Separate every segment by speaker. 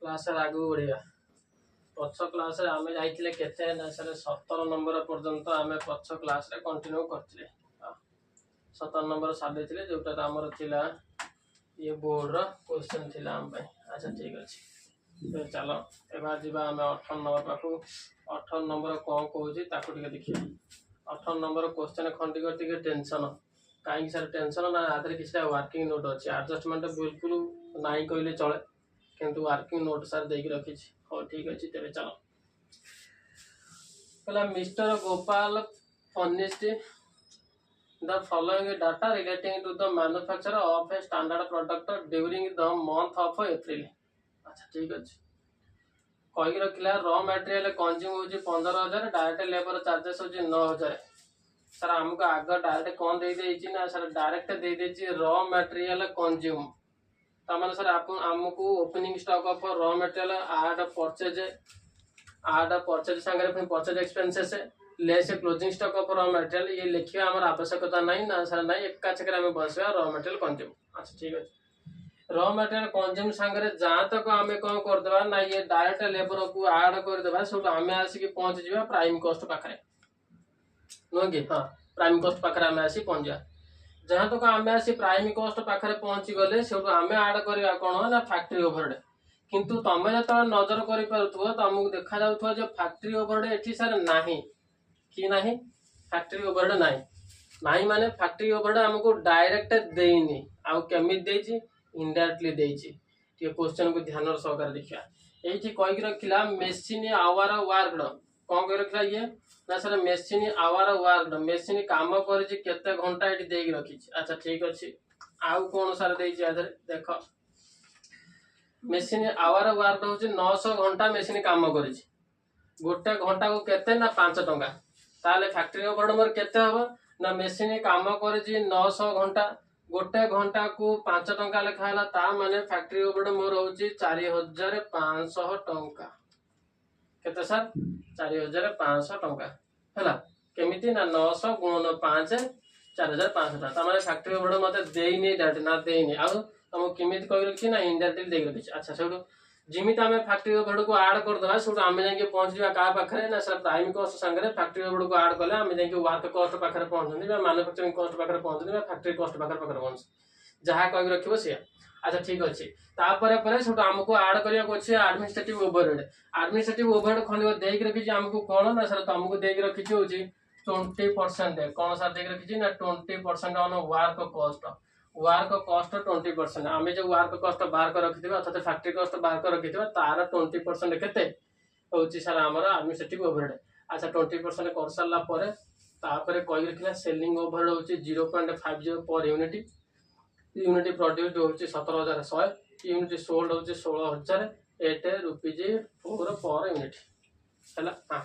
Speaker 1: Class आगू बढ़िया पछ क्लास आम जाइए केते ना सर 17 नंबर पर्यंत आम पछ क्लास कंटिन्यू करते 17 नंबर सारी जोटा आमर थिला ये बोर्ड क्वेश्चन थिला आम अच्छा ठीक अच्छे तो चलो एबार जी आम 18 नंबर पाखु 18 नंबर कौन कौन देखिए 18 नंबर क्वेश्चन खंडिक टेंशन कहीं सर टेंशन ना आधे किसी वर्किंग नोट अच्छे आडजस्टमेंट बिल्कुल नाई कहले चले किंतु वर्किंग नोट सर देख रखी हाँ ठीक अच्छे तेरे चलो कहला mister Gopal furnished the following data relating to the manufacture of a standard product during the month of April अच्छा ठीक अच्छे कही रखिला रॉ मटेरियल कंज्यूम होची 15,000 डायरेक्ट लेबर चार्जेस होची 9,000 सर हमको आग डायरेक्ट कौन दे देची ना सर डायरेक्ट दे देची रॉ मटेरियल कंज्यूम तमाने सर आपन हमको opening stock of raw material add purchase संगे फिर purchase expenses less closing stock of raw material ये लिखिया हमर आवश्यकता नहीं ना सर नहीं एका चक्कर में बसवा रॉ मटेरियल कंज्यूम अच्छा ठीक है रॉ मटेरियल कंज्यूम संगे जहाँ तक आम कौन करदे ना ये डायरेक्ट लेबर को आड करदे सब आम आसिक पहुंच जावा प्राइम कॉस्ट पाखे नुह कि हाँ प्राइम कॉस्ट पाखे आम आसी पहुंच जावा जहाँ तक आम आसी प्राइम कॉस्ट पाखे पहुंची गले से आम आड करवा कौन ना फैक्ट्री ओवरहेड किंतु तुम जो नजर कर तुमको देखा जाऊँ जो फैक्ट्री ओवरहेड एठी सर नहीं कि नहीं फैक्ट्री ओवरहेड नहीं नहीं माने फैक्ट्री ओवरहेड हमको डायरेक्ट देनी आउ केमित देची इनडायरेक्टली देची ये क्वेश्चन को ध्यान सहकार देखिया एठी कहि रखिला मेसिन आवर वर्कड कौन कहि रखिला ये ना sir machine hour worked machine काम करछि केते घंटा एठी देई रखी अच्छा ठीक अछि आउ कोन सर देई आधर देखो मेसिन आवर वर्कड होछि 900 घंटा मेसिन काम करछि गोटे घंटा को केते ना 5 टंका ताले फैक्ट्री ओवरहेड मोर केते हबो ना मेसिन काम करछि 900 घंटा गोटे घंटा को 5 टंका लिखा है ता माने फैक्ट्री ओवरहेड मोर होची 4500 टंका केते सर 4500 टंका हैला केमिति ना 900 गुणन 5 4500 टंका ता माने फैक्ट्री ओवरहेड मते देइनी डाट ना देइनी आ तुम केमिति कहि रखी ना इनडायरेक्टली देइ रखी अच्छा सेडो जिमित आम फैक्ट्री ओवरहेड को ऐड कर दवा सब आम जाके पहुंच जावा का पाखरे ना सर प्राइम कॉस्ट संगे फैक्ट्री ओवरहेड को ऐड कले आम जाके वर्क कॉस्ट पाखरे पहुंचनी बा मैन्युफैक्चरिंग कॉस्ट पाखरे पहुंचनी बा फैक्ट्री कॉस्ट पाखरे पहुंच जहाँ कहि रखिबो से अच्छा ठीक अच्छे तापर पर सब आमको ऐड करिया अछि एडमिनिस्ट्रेटिव ओवरहेड खंड देख रखी आमको कौन ना सर तुमको देख रखी होची 20% कौन सर देख रखी ना 20% ऑन वर्क कॉस्ट 20% आम जो वर्क कॉस्ट बाहर कर रखि अर्थात फैक्ट्री कॉस्ट बाहर कर रखि तार 20% केते होची सर हमर एडमिनिस्ट्रेटिव ओवरहेड अच्छा 20% कर सारला परे तापर कहि रखिला सेलिंग ओवरहेड होची 0.50 पर यूनिट प्रोड्यूस्ड होची 17,100 यूनिट सोल्ड होची 16,008 रुपीज 4 पर यूनिट हैला हां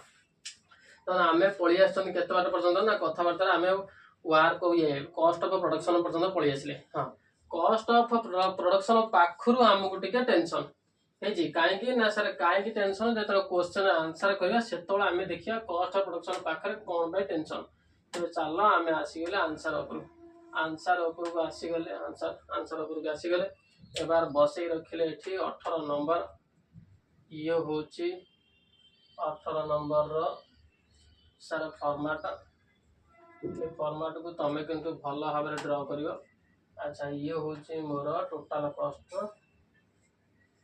Speaker 1: तो आमे पळी आछन केते बार पर्यंत ना कथाबार्ता आमे वर्क ये कॉस्ट ऑफ प्रोडक्शन पर्यंत पळी आसले हां कॉस्ट ऑफ प्रोडक्शन पाखरु हमको टिके टेंशन हेजी काहे कि ना सर काहे कि टेंशन जेतर क्वेश्चन आंसर करबा सेतोळ आमे देखिया कॉस्ट ऑफ प्रोडक्शन पाखरे कोन बे टेंशन तो चलो आमे आसी गेले आंसर ऊपर को आसी गले आंसर ऊपर को आसी गले एबार बसई रखिले एठी 18 नंबर ये होची 18 नंबर रो सर फॉर्मेट ये फॉर्मेट को तमे किंतु भलो भाबरे ड्रा करियो अच्छा ये होची मोर टोटल कॉस्ट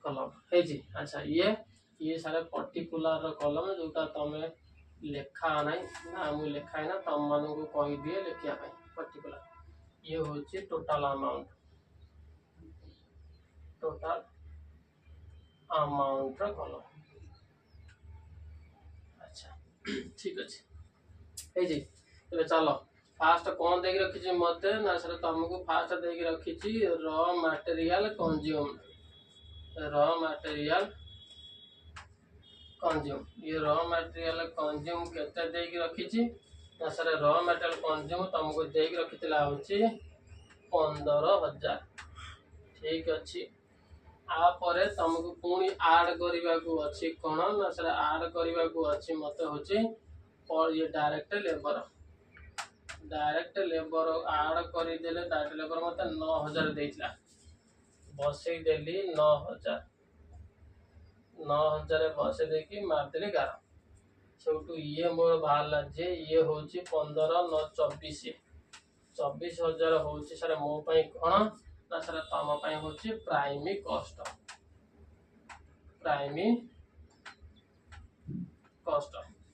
Speaker 1: कॉलम हे जी अच्छा ये सारे पर्टिकुलर कॉलम जोटा तमे लेखा नाही ना मु लेखा है ना तम मानु को कहि दिए लेखिया भाई पर्टिकुलर ये होची टोटल अमाउंट कॉलम अच्छा ठीक अछि हे जी तो चलो फास्ट कौन देख रखी मते ना सर तुमको फास्ट देख रखी रॉ मटेरियल कंज्यूम ये रॉ मटेरियल कंज्यूम केते देख रखी ना सर रॉ मटेरियल कंज्यूम तुमको देख रखी होची 15,000 ठीक अच्छी आपरे तुमको पुणी ऐड करबा को अछि कोन ना सर ऐड करबा को अछि मते होची और ये डायरेक्ट लेबर ऐड कर देले डायरेक्ट लेबर मते 9,000 देइतला बसई देली 9,000 9000 बस देखी मारदेली 11 सेठू ये मोर बाहर जे ये हूँ 15 9 24 24,000 हूँ सर मो कौन ना सर तुम हूँ प्राइमी कॉस्ट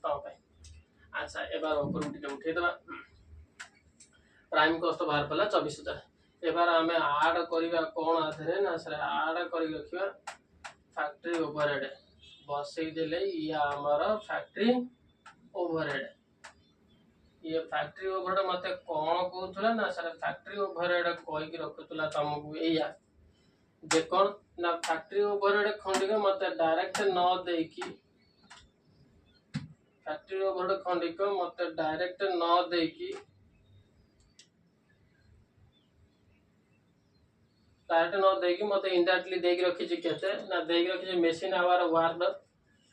Speaker 1: तुम अच्छा एबार ऊपर उठेदे प्राइम कॉस्ट बाहर पड़ा 24,000 एबार आम आड करवा कौन आधे ना सर आड कर रखा फैक्ट्री ओवरहेड बसईदे ये आमर फैक्ट्री ओवरहेड ये फैक्ट्री ओवरहेड मत कौन कहला ना सर फैक्ट्री ओवरहेड कहीकि रखुला तुमको या जे कौन ना फैक्ट्री ओवरहेड खंडिक मत डायरेक्ट न देकी फैक्ट्री ओवरहेड खंडिक मत डायरेक्ट न देकी डायरेक्ट न देकी मत इनडायरेक्टली देकी रखी केते ना देकी रखी मेसिन आवर वर्क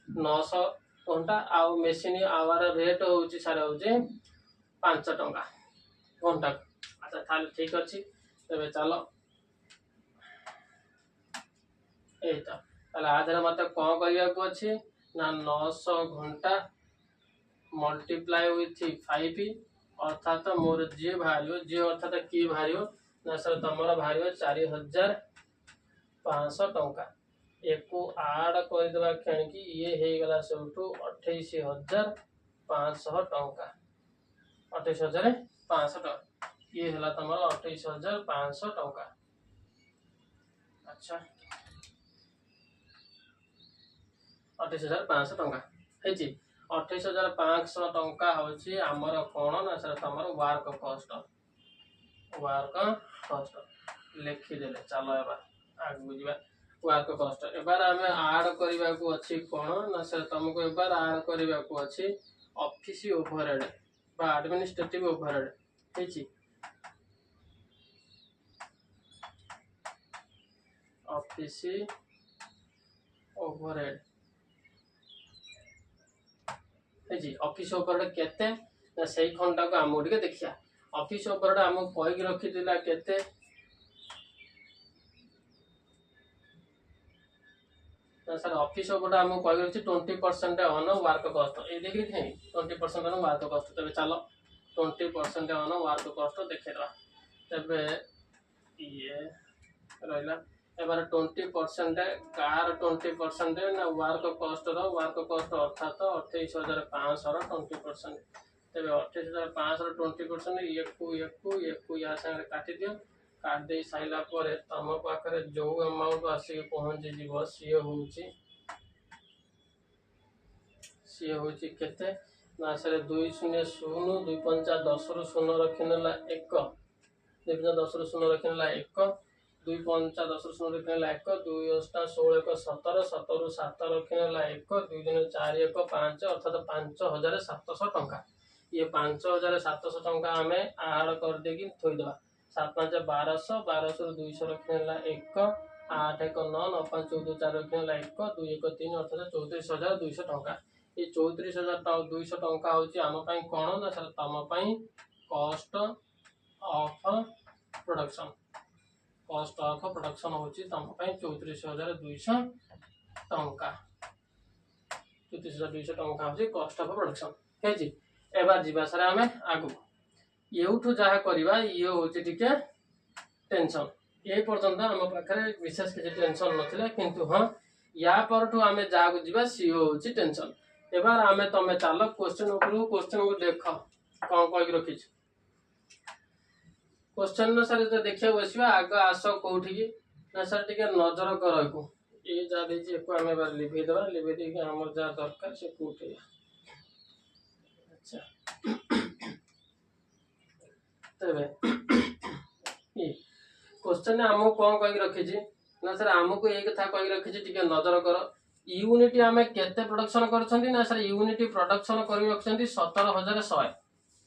Speaker 1: 900 घंटा आउ मेसिन आवर रेट होची सारे होची 5 टंका घंटा अच्छा ताले ठीक अछि तबे चलो एटा ताले आधर मते कोन करिया को अछि ना 900 घंटा मल्टीप्लाई विथ 5 अर्थात मोर जे भारियो जे अर्थात की भारियो ना सर तमरा भारियो 4,500 टंका एको आड कर देबा क्षण की ये हे गला सबटू 28,500 टंका 28,500 टंका ये हला तमरा 28,500 टंका अच्छा 28,500 टंका हे जी 28,500 टंका होची हमर कोन ना सर तमर वर्क कॉस्ट लिखी देले चलो एबार आगु बुझिबा वर्क कॉस्ट एबार हमें ऐड करबा को अछि कोन ना सर तुमको एबार ऐड करबा को अछि ऑफिस ओवरहेड बा एडमिनिस्ट्रेटिव ओवरहेड हेची ऑफिस ओवरहेड हेची ऑफिस ओवरहेड केते ना सही खंडा को हम उठके देखिया ऑफिस ओवरहेड हम कहि रखि दिला केते सर ऑफिस ओवरहेड हम कहि रखि 20% ऑन वर्क कॉस्ट ए देखि थे 20% ऑन वर्क कॉस्ट तबे चलो 20% ऑन वर्क कॉस्ट देखेदवा तबे ये रहला एबार 20% कार 20% ना वर्क कॉस्ट अर्थात 28,500 रो 20% तबे 28,500 रो 20% एकू या संगे काटी दियो काट दे साइला परे तम पाखरे जो अमाउंट आसी पहुंच जीवो सी होची केते ना सर 200 25 10 रु 0 रखिनला 1 25 10 रु 0 रखिनला 1 25 10 रु 0 रखिनला 1 2 16 17 17 रु 7 रखिनला 1 2 दिन 4 1 5 अर्थात 5,700 टंका ये 5,700 टंका हमें ऐड कर देगी थोई दवा 7 5 1200 1200 रु 200 रखिनला 1 8 1 9 9 5 14 4 रखिनला 1 2 1 3 अर्थात 34,200 टंका ये 34,200 टंका होची हम पई कोन ना सर तम पई कॉस्ट ऑफ प्रोडक्शन होची तम पई 34,200 टंका 34,200 टंका होची कॉस्ट ऑफ प्रोडक्शन हे जी एबार जीवा सर हमें आगु येउठु जहा करबा ये होची टिके टेंशन ए पर्यंत हम पाखरे विशेष के टेंशन नथिले किंतु हां या परठु हमें जागु जीवा सीओ होची टेंशन एबार हमें तमे चालो क्वेश्चन को देख कोन कहि रखि क्वेश्चन न सर तो देखिया बसिबा आग आसो कोठी की ना सर टिके नजर करको ए जा देछि एको हमें बार लिखि देबा लिखि दे के हमर जा दरकार से कोठी अच्छा तबे ये क्वेश्चन हमको कौन कहि रखि ना सर हमको एक कथा कहि रखि टिके नजर कर यूनिट आमे केते प्रोडक्शन करछंती ना सर यूनिट प्रोडक्शन करि रखछंती 17,100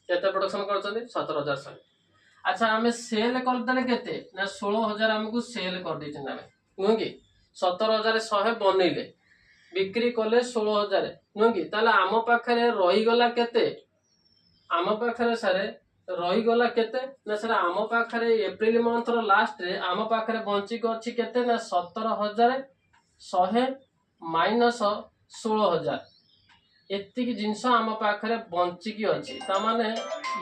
Speaker 1: केते प्रोडक्शन करछंती 17,100 अच्छा आमे सेल कर देले केते ना 16,000 हमको सेल कर दैछन आमे नुह कि 17,100 बनेले बिक्री कले 16,000 नुह कि ताले आम पाखरे रही गला केते आम पाखरे सारे रही गला केते ना सर आम पाखरे एप्रिल मंथ रो लास्ट रे आम पाखरे बंची को अछि केते ना 17,100 माइनस 16,000 एतिक जिनस आम पाखे बंचिकी अच्छी ताने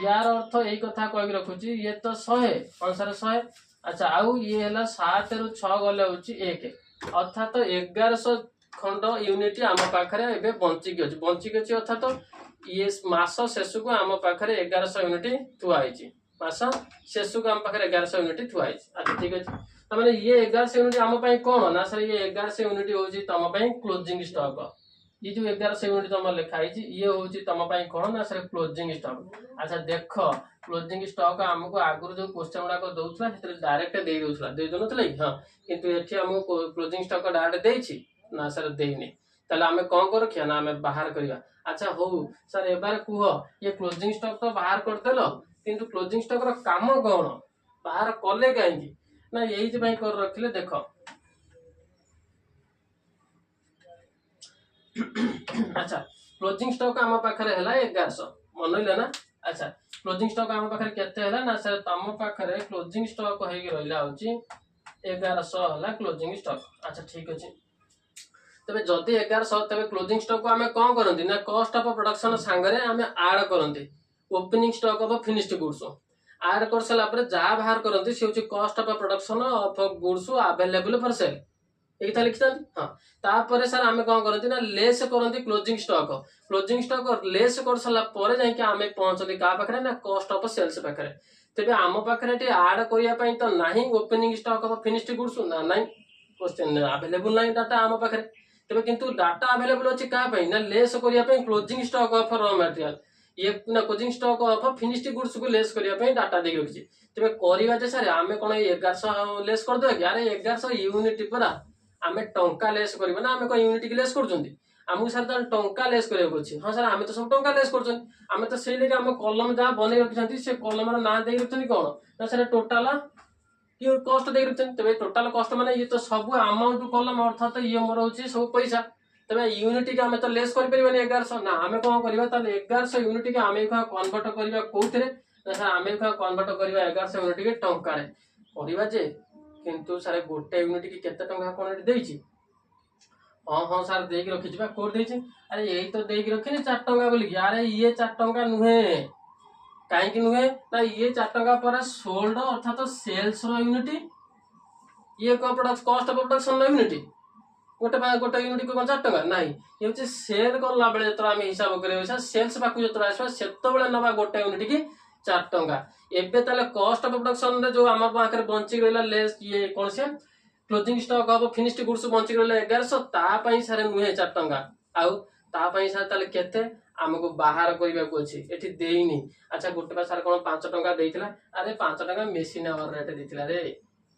Speaker 1: यार अर्थ यही कथा कह रखुची ये तो 100 अनुसार 100। अच्छा आउ ये है 7 रु 6 गले हूँ 1 अर्थात 1100 खंड यूनिट आम पाखे बंचिकी अच्छी अर्थात ये मास शेष को आम पाखे 1100 यूनिट थुआई मास शेष को आम पाखे 1100 यूनिट थुआई। अच्छा ठीक अच्छे तमें ये 1100 यूनिट आम कौन ना सर ये 1100 यूनिट हूँ तुम क्लोजिंग स्टॉक ये जो 1100 यूनिट तुम लिखाई ये हूँ तुम कौन ना सर क्लोजिंग स्टॉक। अच्छा देख क्लोजिंग स्टॉक आमको आगुरी जो क्वेश्चन गुड़ाक दूसरा डायरेक्ट दे दूसरा कि हाँ किंतु ये आमको क्लोजिंग स्टॉक डायरेक्ट देछि ना सर देनी ताले आमे कौन कर रखिया ना आमे बाहर करिया। अच्छा हो सर एबार कुह ये क्लोजिंग स्टॉक तो बाहर करदेल किंतु क्लोजिंग स्टॉक रो काम कौन बाहर कले कहीं ना यही कर रखिले देख अच्छा क्लोजिंग स्टॉक आम पाखे है 1100 मनइले ना। अच्छा क्लोजिंग स्टॉक आम पाखे केते ना सर तुम पाखे क्लोजिंग स्टॉक होगी रहा हूँ 1100 है क्लोजिंग स्टॉक। अच्छा ठीक अच्छे तेज जदि 1100 तेज क्लोजिंग स्टॉक को आम कौन करती ना कॉस्ट ऑफ प्रोडक्शन सांगे आम आड करते opening stock of finished goods add कर सारापर जहाँ बाहर करती सी हूँ cost of production of goods available for sale एक लिखी हाँ तापर सर आम कौन करती ना लेस करती क्लोजिंग स्टॉक लेस कर सारापर जाकि आम पहुंचती क्या पाखे ना कॉस्ट ऑफ सेल्स पाखे तेज आम पाखे आड करने तो ना opening stock of finished goods ना ना क्वेश्चन अवेलेबल ना डाटा आम पाखे तेज किंतु डाटा अवेलेबल अच्छी क्या ना लेस करने closing stock of raw material ये ना closing stock of finished goods को लेस करने डाटा दे रखी तेज करवा सर आम कौन 1100 लेस करदे कि अरे 1100 यूनिट पूरा आम टंका लेस करवा ना आम यूनिट की लेस कर आमको सर टंका लेस कराया अच्छे हाँ सर आम तो सब टंका लेस कर तो से आम कलम जहाँ बन रखी से कलम ना दे रखी कौन ना सर टोटाल ये कस्ट दे रखते तेज टोटाल कस्ट माने ये तो सब अमाउंट कलम अर्थात ये मोर हूँ सब पैसा तेज यूनिट की आम तो लेस कर 1100 ना आम कौन करवा 1100 यूनिट की आम कन्वर्ट करवा कौन ना सर आम कन्वर्ट करवा 1100 यूनिट की टंका करवा जे किंतु सर गोटे यूनिट की केते टंका कौन देछि हाँ हाँ सर देख रखी कौट दे अरे यही तो देख रखी 4 टंका बोलिकी अरे ये 4 टंका नुहे कहीं नुहे ना ये 4 टंका पर सोल्ड अर्थात तो सेल्स रो यूनिट ये कॉस्ट ऑफ प्रोडक्शन यूनिट गोटे गोटे यूनिट को 4 टंका ना ये हूँ सेल कला बेले जो आम हिसाब कर सेल्स पाक जो आसवा से नवा गोटे यूनिट की 4 टंका एबे ताले कॉस्ट ऑफ प्रोडक्शन जो आम पाखे बंची रहा लेस ये कौन से closing stock of finished goods bunchy रहा 1100 सारे नुहे 4 टंका आउ सर ताले केते आमको बाहर करने को अच्छे ये देनी। अच्छा गोटे पास सार कौन 5 टंका देता अरे 5 टंका मेसीन आवर रेट देता रे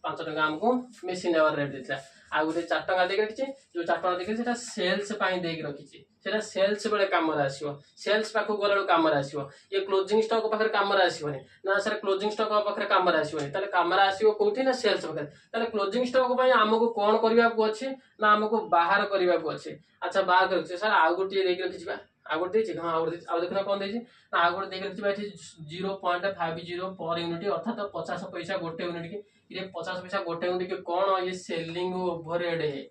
Speaker 1: 5 टंका आमको मेसीन आवर रेट देता आ गए 4 टंका देख रखी जो 4 टंका देखिए सेल्स रखी से सेल्स बेले कम आसो सेल्स पाक गला कम आसो ये क्लोजिंग स्टॉक पाखे कम आसोनी ना सर क्लोजिंग स्टॉक पाखे कम आसोनी कम आसो कौटी ना सेल्स पाखे क्लोजिंग स्टॉक आमको कौन करने को अच्छे ना आमको बाहर करने को अच्छे। अच्छा बाहर कर सर आउ गोटे देख रखी आउ गोटे हाँ आउ देखना कौन देना आउ गोटे देख रखी 0.50 पर यूनिट अर्थात 50 पैसा गोटे यूनिट की ये 50 पैसा गोटे यूनिट की कौन ये सेलिंग ओवरहेड है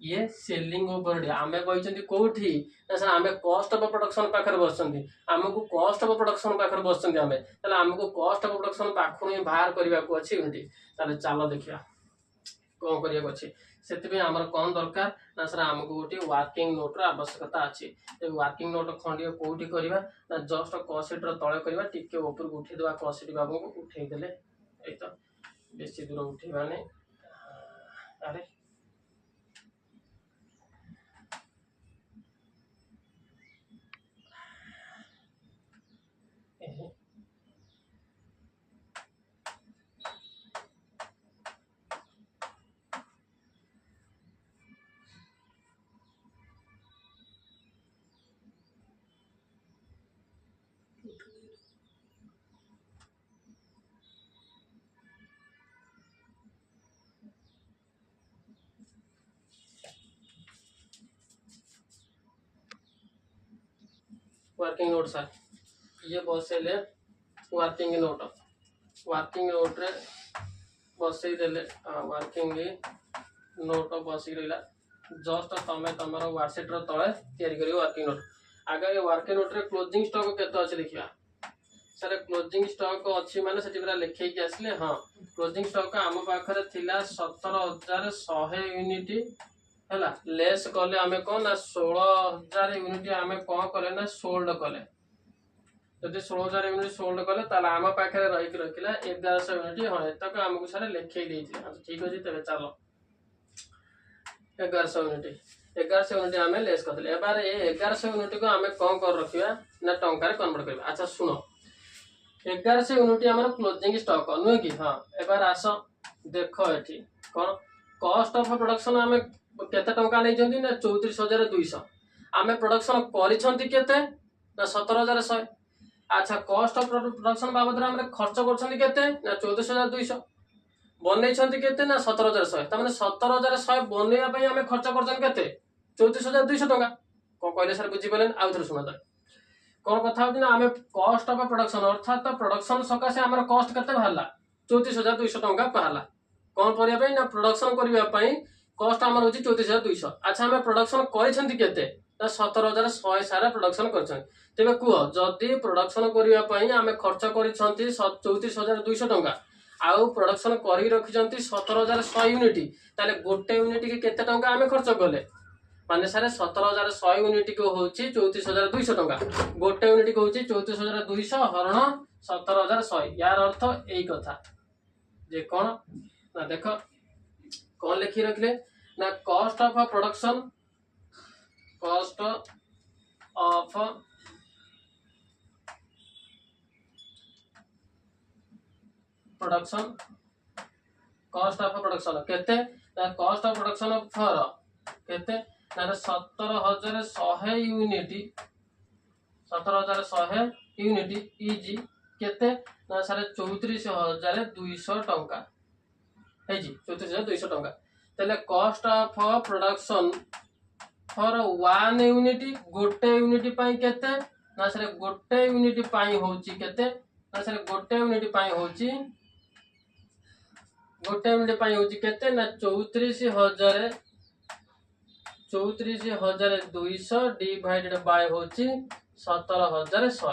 Speaker 1: ये सेलिंग ओवरहेड आम बही कौटी ना सर आम कॉस्ट ऑफ प्रोडक्शन पाखे बस आमको कॉस्ट ऑफ प्रोडक्शन पाखे बस आम आमको कॉस्ट ऑफ प्रोडक्शन पाखु ही बाहर करने को अच्छे यूनिट ताले चलो देखिए कौन करने अच्छे से आमर कौन दरकार ना सर आमको गोटे वर्किंग नोट आवश्यकता अच्छी वर्किंग नोट खंडे कौटी करवा ना जस्ट कसीट तले करवा टिके ऊपर उठेदेवा कसीट बाबू को उठेदेले तो बेसी दूर उठेबानी अरे वर्किंग नोट सर ये बसैले वर्किंग नोट रे बसई देले वर्किंग नोट बसिक रहा जस्ट तमें तुम व्हाट्सएप तले या वर्किंग नोट आगे ये वर्किंग नोट रे क्लोजिंग स्टॉक केते अच्छे देखा सर क्लोजिंग स्टॉक अच्छी माने से लिखे आसले हाँ क्लोजिंग स्टॉक आम पाखे थिला 17,100 यूनिट है लेस कले आम कौन ना 16,000 यूनिट आम कौन कले ना सोल्ड कले जदि 16,000 यूनिट सोल्ड कले आम पाखे रही रखिला 1100 यूनिट हाँ एतक आमको सारे लिखे ठीक अच्छे तेज चलो 1100 यूनिट 1100 यूनिट आम लेस करते एबार ये 1100 यूनिट को आम कौन कर रखा ना टंका कन्वर्ट करवा अच्छा शुण 1100 यूनिट आम क्लोजिंग स्टॉक नुहे कि हाँ एबार आस देख ये कौन कॉस्ट ऑफ प्रोडक्शन आम केते टंका नहीं ना 34,200 आम प्रोडक्शन करते ना 17,100 अच्छा कॉस्ट ऑफ प्रोडक्शन बाबद आम खर्च कर 34,200 बनई केते ना 17,100 तमें 17,100 बनवाई आम खर्च कर 34,200 टका कौन कहले सर बुझीपारे आउ थे शुणत कौन कथा ना आम कॉस्ट ऑफ प्रोडक्शन अर्थात प्रोडक्शन सकाशे आम कॉस्ट केते बाहर 34,200 टका बाहर कौन करने ना प्रोडक्शन करने कॉस्ट आम हूँ 34,200 अच्छा आम प्रोडक्शन करते 17,100 सारा प्रोडक्शन कर तेरे कह जदि प्रोडक्शन करने आम खर्च कर 34,200 टका आउ प्रोडक्शन कर रखी 17,100 यूनिट ताले गोटे यूनिट की केते टंका आम खर्च कले माने सारे 17,100 यूनिट को हूँ 34,200 टका गोटे यूनिट को हूँ 34,200 हरण 17,100 यार अर्थ यही कथा जे कौन ना देख कौन लिखी रखिले ना cost of production cost of production cost of production केते ना कॉस्ट ऑफ प्रोडक्शन फॉर केते ना 17,100 यूनिट 17,100 यूनिट इज केते ना सारे 34,200 टंका है जी 34,200 टंका तेले cost of production for 1 unit गोटे यूनिट पाई केते ना सारे गोटे यूनिट पाई होची केते ना सारे गोटे यूनिट पाई होची गोटे यूनिट पाई होची केते ना 34,200 डिवाइडेड बाय होची 17,100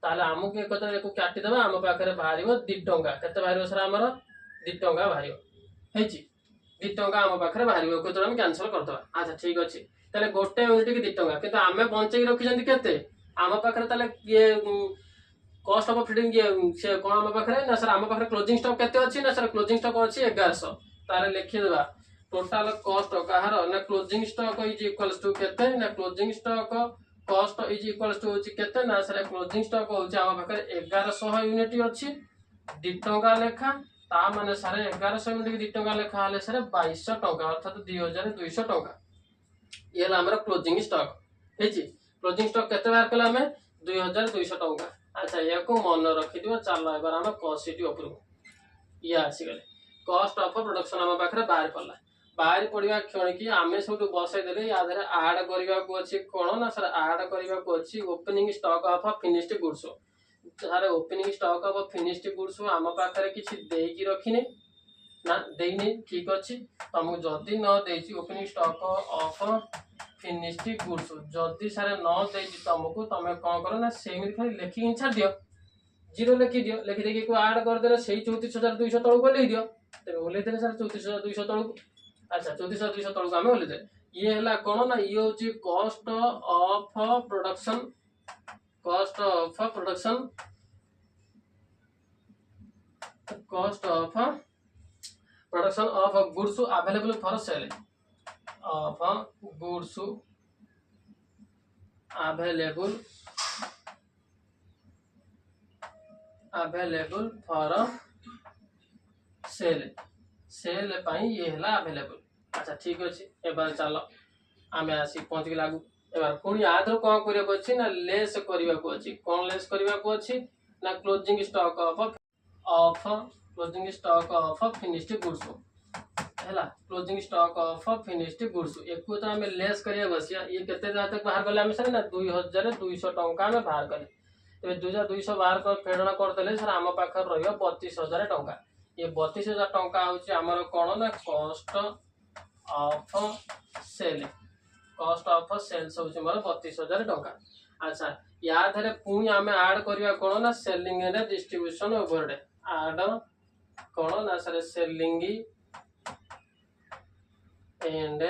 Speaker 1: ताले आमको एक कथा को काटी देबा आम पाखरे बाहरिबो 2 टंका केते बाहरिबो सर हमर 2 टंका बाहरिबो हेची 2 टंका आम पाखरे बाहरिबो को हम कैंसिल कर दबा अच्छा ठीक अछि ताले गोटे यूनिट की 2 टंका किंतु आमे बंचै रखि जंती केते आम पाखरे ताले ये कॉस्ट ऑफ फीडिंग ये से कोन आम पाखरे ना सर आम पाखरे क्लोजिंग स्टॉक केते अछि ना सर क्लोजिंग स्टॉक अछि 1100 ताले लिखि देबा टोटल कॉस्ट कहार ना closing stock is equals to केते ना closing stock cost is equals to होची केते ना सर क्लोजिंग स्टॉक होची आम पाखरे 1100 यूनिट अछि 2 टंका लेखा ता माने सारे 1100 यूनिट की 2 टंका लेखा हले सारे 2200 टंका अर्थात 2,200 टंका ये हमर क्लोजिंग स्टॉक हेची क्लोजिंग स्टॉक केते बार कला हमें 2,200 टंका अच्छा या को मन रखि दियो चलो एबार हम कॉस्ट शीट ऊपर ये आसी गले कॉस्ट ऑफ प्रोडक्शन हम पाखरे बाहर पड़िया क्षण की आमे सब बसई देले या धरे ऐड करबा को अछि कोन ना सर ऐड करबा को अछि opening stock of finished goods sir opening stock of finished goods आम पाखरे किछि देई की रखिने ना देइने ठीक अछि तुमको जदी न देछि opening stock of finished goods जदी सर न देछि तुमको तमे कोन करो ना सेम खाली लिखि छाड़ दियो जीरो लिखि दियो लिखि देके को ऐड कर देले सेही 34,200 तळको ले दियो तबे ओले देले सर 34,200 तळको अच्छा 34,200 तळको हमें ओले दे ये हला कोन ना ये होची cost of production cost of production cost of production of goods available for sale of goods available for sale sale पाई ये हला अवेलेबल अच्छा ठीक अछि एबार चलो आमे आसी पहुंच गेला लागू एबार पुणी आधर कोन करिया को अछि ना लेस करिया को अछि कोन लेस करिया को अछि ना closing stock of closing stock of finished goods हैला closing stock of finished goods एको तो हमें लेस करिया बसिया ये केते जा तक बाहर गले हम सर ना 2,200 टंका में बाहर गले तबे 2,200 बाहर कर फेडना कर देले सर हम पाखर रहियो 32,000 टंका ये 32,000 टंका होची हमर कोन ना cost of sale cost of sales होची मोर 32,000 टंका। अच्छा या धरे पुणी आमे ऐड करिया कोन ना selling and distribution overhead add कोन ना sir selling and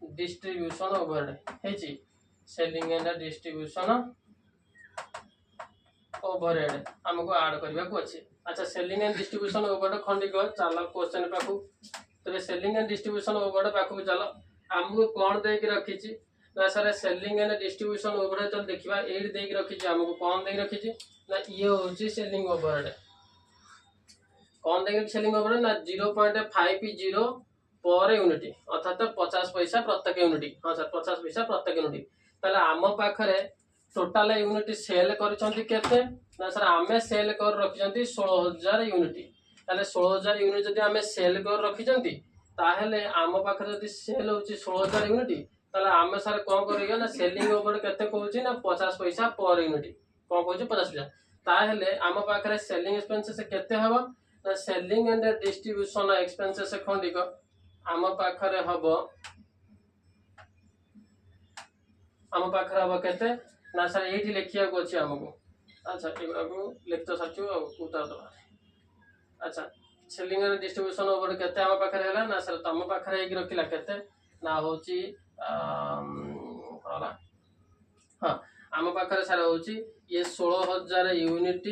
Speaker 1: distribution overhead हेची सेलिंग एंड डिस्ट्रीब्यूशन ओवरहेड हमको ऐड करिया को अछि। अच्छा सेलिंग एंड डिस्ट्रीब्यूशन ओवरहेड खंडी को चलो क्वेश्चन पाखु तबे सेलिंग एंड डिस्ट्रीब्यूशन ओवरहेड पाखु चलो हमको कोन दे के रखी छी ना sir selling and distribution overhead तो देखिबा एड दे के रखी छी हमको कोन दे के रखी छी ना ये होची सेलिंग ओवरहेड कोन दे के सेलिंग ओवरहेड ना 0.50 पर यूनिट अर्थात 50 पैसा प्रत्येक यूनिट। हां सर 50 पैसा प्रत्येक यूनिट ताले आम पाखरे टोटल यूनिट सेल करछंती केते ना सर आमे सेल कर रखिछंती 16000 यूनिट ताले 16000 यूनिट जदी आमे सेल कर रखिछंती ताहेले आम पाखरे जदी सेल होची 16000 यूनिट ताले आमे सर कोन करियो ना सेलिंग ओवर केते कहूची ना 50 पैसा पर यूनिट कोन कहूची 50 पैसा ताहेले आम पाखरे सेलिंग एक्सपेंसेस केते हबो ना सेलिंग एंड डिस्ट्रीब्यूशन एक्सपेंसेस खंडिक आम पाखरे हबो केते ना सर एठी लिखिया को अछि हमको। अच्छा एगुरा को लिखतो सचो उतार दबा। अच्छा सेलिंग एंड डिस्ट्रीब्यूशन ओवरहेड केते हम पाखरे हला ना सर तम पाखरे एक रखिला केते ना होची होला हां हम पाखरे सर होची ये 16000 यूनिट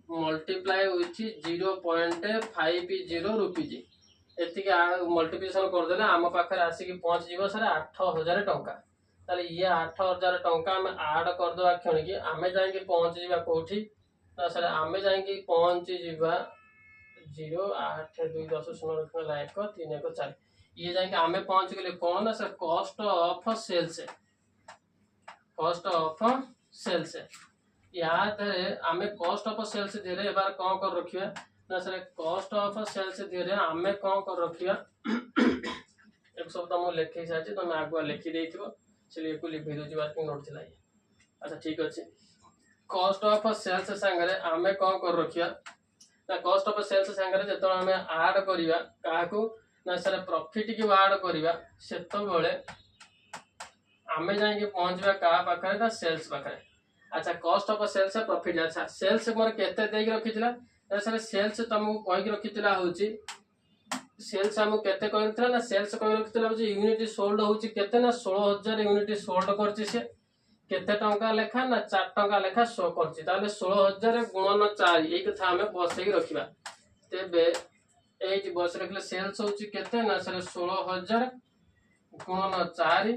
Speaker 1: मल्टीप्लाई विथ 0.50 रुपीज एति के मल्टीप्लिकेशन कर देले हम पाखरे आसी कि पहुंच जीवो सर 8000 टंका ताले ये 8000 टंका हम ऐड कर दवा क्षण की आमे जाई कि पहुंच जीवा कोठी ना सर आमे जाई कि पहुंच जीवा 08210 ये जाके आमे पहुंच गले कौन ना सर कॉस्ट ऑफ सेल्स याद है आमे कॉस्ट ऑफ सेल्स धीरे बार कौन कर रखिया ना सर कॉस्ट ऑफ सेल्स धीरे आमे कौन कर रखिया एक शब्द मु लिखि साची तो मैं आगुआ लिखि देइथिबो चलिए को लिखि दो वर्किंग नोट चला। अच्छा ठीक अछि कॉस्ट ऑफ सेल्स संगे आमे कौन कर रखिया ना कॉस्ट ऑफ सेल्स संगे जतो हमें ऐड करिवा काकू ना सर प्रॉफिट की ऐड करिवा सेतो बेले आमे जाई के पहुंचबा का पाखरे ना सेल्स पाखरे। अच्छा कॉस्ट ऑफ सेल्स प्रॉफिट अच्छा सेल्स मोर केते दे के रखितला ना सर सेल्स तुमको कहि के रखितला होची सेल्स हमको केते कहि रखितला ना सेल्स कहि रखितला होची यूनिट सोल्ड होची केते ना 16000 यूनिट सोल्ड करची से केते टंका लेखा ना 4 टंका लेखा शो करची ताले 16000 गुणन 4 एक कथा हमें बसई रखिबा तेबे एज बस रखले सेल्स होची केते ना सर 16000 गुणन 4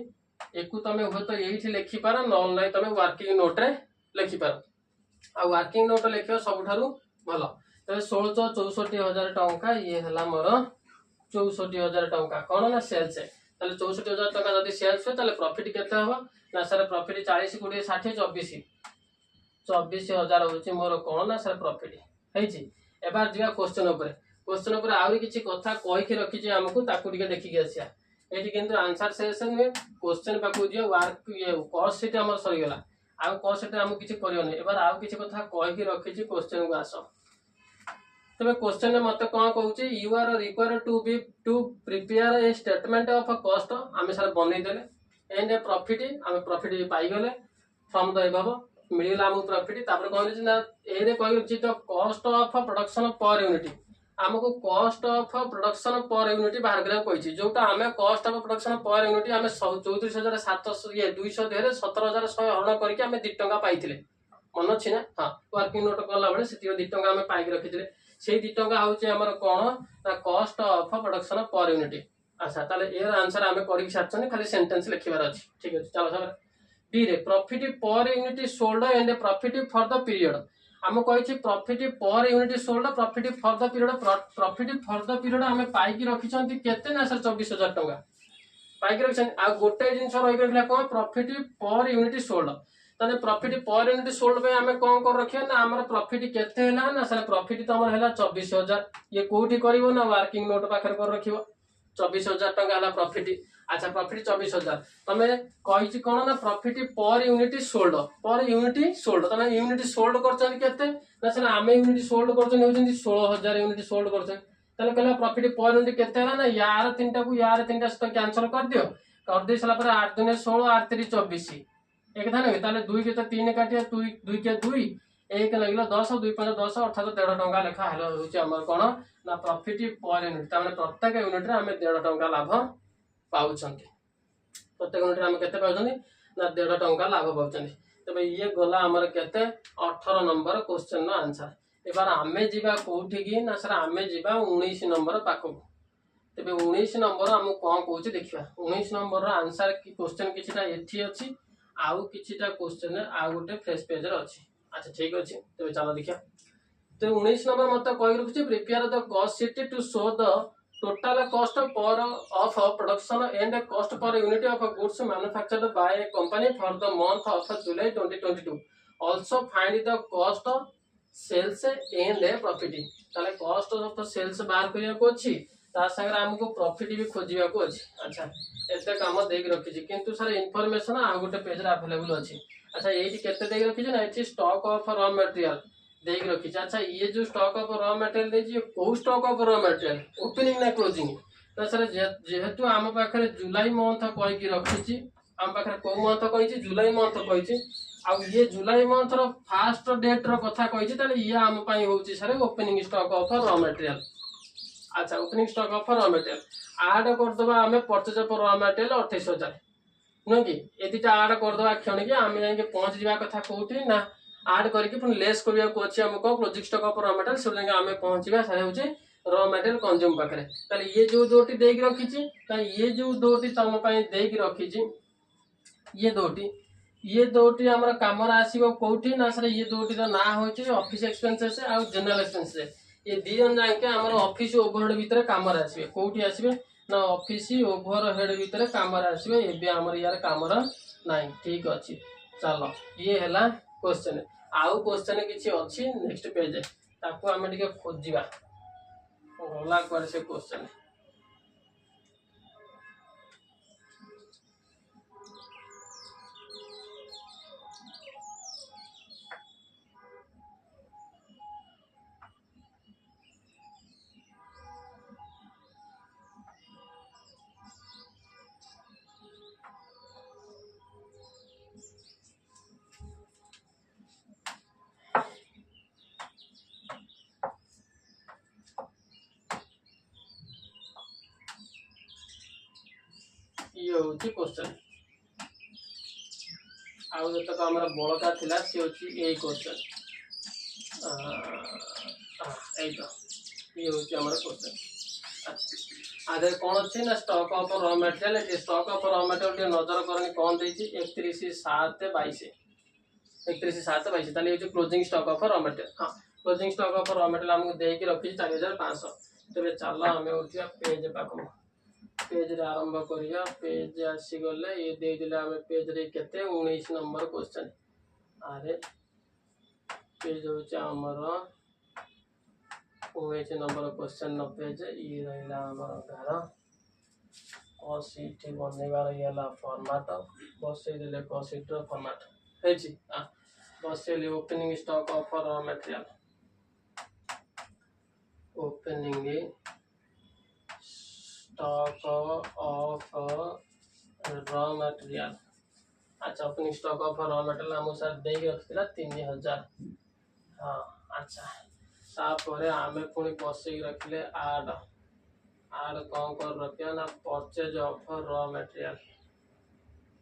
Speaker 1: एकु तमे हो तो एठी लिखि पार नॉन नाही तमे वर्किंग नोट रे लिखि पार आ वर्किंग नोट लिखियो सबठारु भलो तबे 1664000 टंका ये हला मोर 64000 टंका कोन ना सेल्स है ताले 64000 टंका जदी सेल्स हो ताले प्रॉफिट केते हो ना सर प्रॉफिट 40 20 60 24000 होची मोर कोन ना सर प्रॉफिट हेची एबार जिया क्वेश्चन ऊपर आउरी किछि कथा कहि के रखि जे हमकु ताकु टिके देखि के आसिया एठी किंतु आंसर सेशन में क्वेश्चन पाकु जे वर्क ये कॉस्ट शीट हमर सरी गेला आ कॉस्ट शीट हम किछि करियो नै एबार आउ किछि कथा कहि के रखि जे क्वेश्चन को आसो तबे क्वेश्चन में मते कोन कहउची you are required to prepare a statement of cost आमे सर बनै देले एंड प्रॉफिट आमे प्रॉफिट पाई गेले फ्रॉम द एबव मिलिला हम प्रॉफिट तापर कहले जे ना ए रे कहि रखि तो cost of production per unit हमको cost of production per unit बाहर करा कोइछि जोटा हमें cost of production per unit हमें 34700 ये 200 देरे 17100 हरण करके हमें 2 टंका पाइथिले मन अछि ना हां वर्किंग नोट करला बळे सेति 2 टंका हमें पाइ के रखिथिले सेही 2 टंका होछि हमर कोन ना cost of production per unit. अच्छा ताले एर आंसर हमें करि साचने खाली सेंटेंस लिखिबार अछि ठीक अछि चलो सर बी रे profit per unit sold and profit for the period हम कहि profit per unit sold profit for the period हमें पाई की रखिछंती केते ना सर 24000 टंका पाई की रखछन आ गोटे जिंस रहि गेला कोन प्रॉफिट पर यूनिट सोल्ड तने प्रॉफिट पर यूनिट सोल्ड पे हमें कोन कर रखिया ना हमर प्रॉफिट केते हैला ना सर प्रॉफिट तो हमर हैला 24000 ये कोठी करबो ना वर्किंग नोट पाखर कर रखिबो 24000 टंका हैला प्रॉफिट। अच्छा प्रॉफिट 24000 तमे कहिछि कोन ना प्रॉफिट पर यूनिट सोल्ड तमे यूनिट सोल्ड करछन केते ना सर आमे यूनिट सोल्ड करछन होछन 16000 यूनिट सोल्ड करछन ताले कहला प्रॉफिट पर यूनिट केते हला ना यार तीनटा को यार तीनटा सहित कैंसिल कर दियो कर दे सला पर 8 दुने 16 8 3 24 एक था ना ताले 2 के 3 काटिया 2 के 2 एक लगिला 10 2 5 10 अर्थात 1.5 टंका लेखा हेलो होची हमर कोन ना प्रॉफिट पर यूनिट ताने प्रत्येक यूनिट रे हमें 1.5 टंका लाभ पाउछंती प्रत्येक यूनिट रे हम केते पाउछंती ना 1.5 टंका लाभ पाउछंती तबे ये गला हमर केते 18 नंबर क्वेश्चन नो आंसर एबार आमे जीवा कोठी की ना सर आमे जीवा 19 नंबर पाखो तबे 19 नंबर हम कोन कहूची देखिबा 19 नंबर रो आंसर की क्वेश्चन किछिटा एथि अछि आउ किछिटा क्वेश्चन आ गोटे फ्रेश पेज रे अछि अच्छा ठीक अछि तबे चलो देखिया तो 19 नंबर मत कहि रखुची prepare the cost sheet to show the total cost per of production and cost per unit of goods manufactured by a company for the month of July 2022 also find the cost of sales and profit ताले cost of the sales बाहर करिया को अछि ता संगे हमको profit भी खोजिया को अछि अच्छा एते काम देख रखी छी किंतु सर इंफॉर्मेशन आ गोटे पेज रे अवेलेबल अछि अच्छा एठी केते देख रखी छी ना एठी स्टॉक ऑफ रॉ मटेरियल देख रखी छी अच्छा ये जो स्टॉक ऑफ रॉ मटेरियल देजी को stock of raw material opening ना क्लोजिंग तो सर जेहेतु आम पाखरे जुलाई मंथ कहि की रखी छी आम पाखरे को मंथ कहि छी जुलाई मंथ कहि छी आ ये जुलाई मंथ रो फर्स्ट डेट रो कथा कहि छी ताले ये आम पई होची sir opening stock of raw material अच्छा opening stock of raw material add कर दबा हमें परचेज ऑफ रॉ मटेरियल 28000 नो कि एदिटा ऐड कर दबा क्षण के हमें जाके पहुंच जीवा कथा कोठी ना ऐड करके पुन लेस करिया को अछि हमको closing stock of raw material सब जाके हमें पहुंचीबा सारे होची रॉ मटेरियल कंज्यूम पाखरे ताले ये जो दोटी देख रखी छी ताले ये जो दोटी तम पई देख रखी छी ये दोटी हमर काम रा आसीबो कोठी ना सर ये दोटी रो ना होची ऑफिस एक्सपेंसेस आ जनरल एक्सपेंसेस ये दी जन जाके हमर ऑफिस ओवरहेड भीतर काम रा आसीबे कोठी आसीबे ना ऑफिस ओवरहेड भीतर काम रा आसीबे एबे हमर यार काम रा नाही ठीक अछि चलो ये हला क्वेश्चन आउ क्वेश्चन किछि अछि नेक्स्ट पेज ताको हम टिके खोजिबा होला कर से क्वेश्चन ये होची क्वेश्चन आउ जतक हमर बळका थिला से होची ए क्वेश्चन ए तो ये होची हमर क्वेश्चन अच्छा आधे कोन अछि ना स्टॉक ऑफ रॉ मटेरियल ए स्टॉक ऑफ रॉ मटेरियल के नजर करनी कोन देछि 31/7/22 31/7/22 ताले होची closing stock of raw material हां closing stock of raw material हमको देई के रखी 4500 तबे चलो हमें उठिया पेज पाखो पेज रे आरंभ करिया पेज आसी गले ये दे दिला हमें पेज रे केते 19 नंबर क्वेश्चन अरे पेज होचा हमर 19 नंबर क्वेश्चन न पेज ये रहला हमर घर कॉशीट बनेबार येला फॉर्मेट बसे देले कॉशीट रो फॉर्मेट है जी हां बसे opening stock of raw material opening stock of raw material अच्छा opening stock of raw material हम सर दे रखिला 3000 हां अच्छा तापरे हमें पुनी बसे रखले ऐड कौन कर रखिया ना purchase of raw material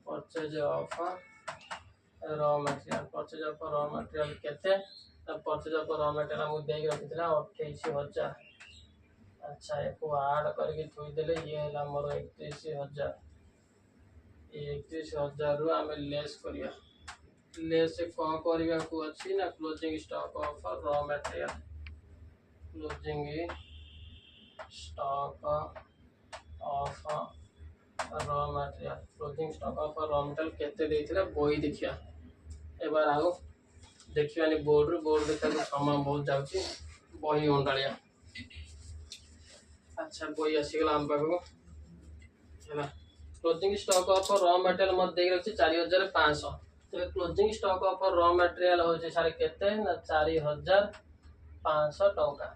Speaker 1: purchase of raw material केते तब परचेज ऑफ रॉ मटेरियल हम दे रखिला 28000 अच्छा एको ऐड करके थोई देले ये हला मोर 31000 31000 रु हमें लेस करिया लेस कोन करिया को अछि ना closing stock of raw material closing stock of raw material closing stock of raw material केते देथिला बोई देखिया एबार आउ देखियानी बोर्ड देखा समय बहुत जाउची बोई ओंडालिया अच्छा बोई आसीगला हम पाखो हैला closing stock of raw material मत देख रखी 4500 तो closing stock of raw material हो जे सारे केते ना 4500 टंका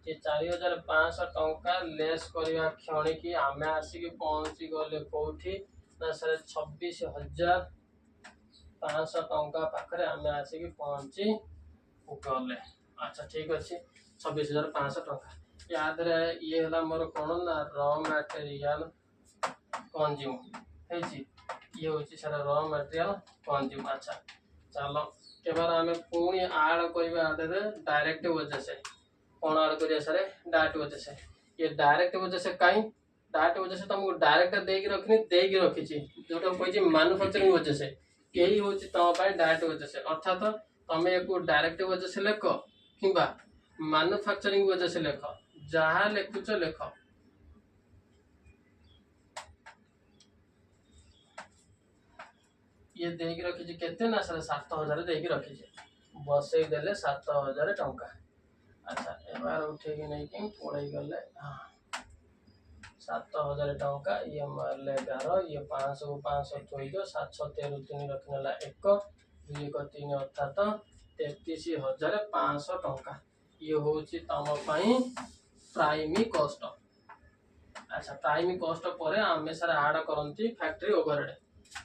Speaker 1: ये 4500 टंका लेस करवा क्षणी की आम आसिक पहुँची गले कौटी ना सर 26,500 टंका पाखे आम आसिक पहुँची गले। अच्छा ठीक अच्छे 26,500 टंका याद ये है मोर कौन ना र मटेरियल कंज्यूम ये हूँ सर र मटेरियल कंज्यूम। अच्छा चलो केवल आम पुणी आड कर डायरेक्ट वजह से कौन आड करिया सर डायरेक्ट वजह से ये डायरेक्ट वजह से कहीं डायरेक्ट वजह से तुमको डायरेक्ट देकी रखनी देकी रखी जोटा कही मैन्युफैक्चरिंग वजह से यही हूँ तुम डायरेक्ट वजह से अर्थात तुम एक डायरेक्ट वजह से लेख कि मैन्युफैक्चरिंग वजह से लेख जहाँ लिखुच लेख। ये देकी रखी केते ना सर 7,000 देकी रखी बसई देले 7,000 टंका। अच्छा एबार उठे नहीं कि पड़े गले 7,000 टंका ये मारले 11 ये 500 को 500 थोई दो 713 3 रखनेला 1 2 1 3 अर्थात 33,500 टंका ये हूँ तुम प्राइमरी कॉस्ट। अच्छा प्राइमरी कॉस्ट पर आम सर आड करती फैक्ट्री ओवरहेड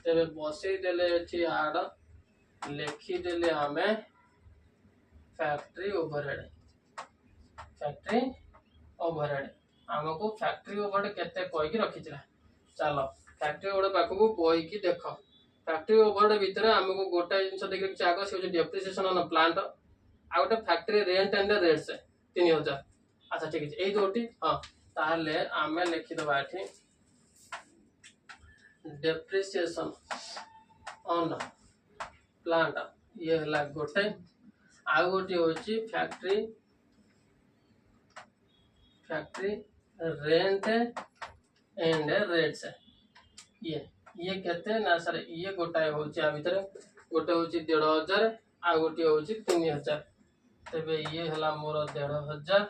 Speaker 1: तेरे बसई देले आड लिखिदेले आम फैक्ट्री ओवरहेड आमको फैक्ट्री ओवरहेड केते कहीकि रखी चलो फैक्ट्री ओवरहेड पाखक बहीकि देख फैक्ट्री ओवरहेड भितर आमको गोटे जिन देखिए आग से डेप्रिसिएशन ऑन प्लांट आ गोटे फैक्ट्री रेंट एंड रेट्स 3,000। अच्छा ठीक है यही दोटी हाँ ताहले आम लिखिदबा ये डेप्रिसिएशन ऑन प्लांट ये है गोटे आउ गोटे हूँ फैक्ट्री रेंट एंड रेट्स ये केते ना सर ये गोटाए हूँ भितर गोटे हूँ 1,500 आ गोटे हूँ 3,000 तेबे ये है मोर 1,500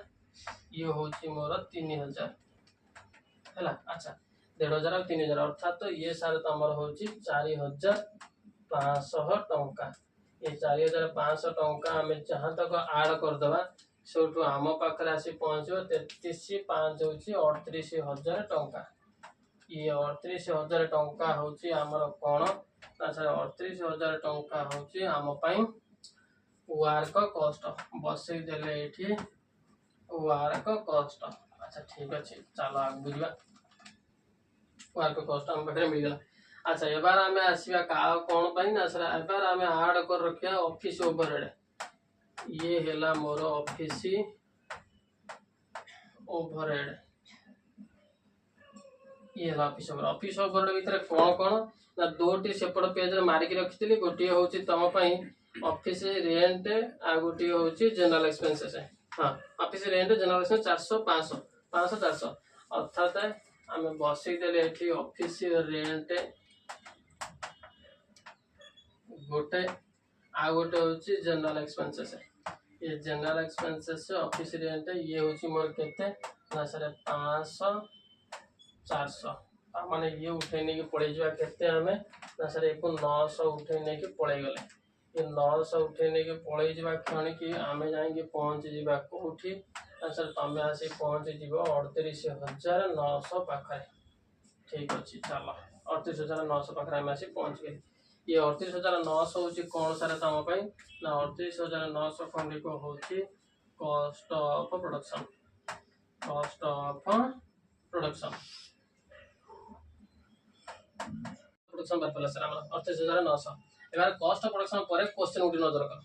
Speaker 1: ये हूँ मोर 3,000 है। अच्छा 1,500 और 3,000 अर्थात तो ये सारे तुम हूँ 4,500 टंका ये 4,500 टंका आम जहाँ तक आड करदे सेठू आम पाखे आसी पहुँचो 33,500 हूँ 38,000 टंका ये 38,000 टंका हूँ आमर कौन ना सर 38,000 टंका हूँ आम वर्क कॉस्ट बसई देले ये वर्क कॉस्ट। अच्छा ठीक अच्छे चलो आगे बुझा वर्क कॉस्ट आम पाखे मिलगला। अच्छा एबार आम आसवा का कौन पाई ना सर एबार आम आड कर रखा ऑफिस ओवरहेड ये है मोर ऑफिस ओवरहेड ये है ऑफिस ओवरहेड भितर कौन कौन ना दोटी सेपट पेज मारिक रखी गोटे हूँ तुम ऑफिस रेंट आ गोटे हूँ जनरल एक्सपेंसेस हाँ ऑफिस रेंट जनरल एक्सपेंस 400 500 500 400 अर्थात आम बसई देले ऑफिस रेंट गोटे आ गोटे हूँ जनरल एक्सपेंसेस ये जनरल एक्सपेंसेस ऑफिस रेंट ये हूँ मोर केते ना सर 500 400 माने ये उठे नहीं कि पड़े जावा केते हमें ना सर एक 900 उठे नहीं कि पड़े गले ये 900 उठे नहीं कि पड़े जावा क्षण कि आम जाएंगे पहुँची जावा कौटी ना सर तुम आसी पहुँची जीव 38,900 पाखे ठीक अच्छे चलो 38,900 पाखे आम आसी पहुँच गए ये 38,900 हूँ कौन सर तुम ना 38,900 खंडिक हूँ कॉस्ट ऑफ प्रोडक्शन बार पड़ा सर 38,900 एबार कॉस्ट ऑफ प्रोडक्शन पर क्वेश्चन गोटे नजर कर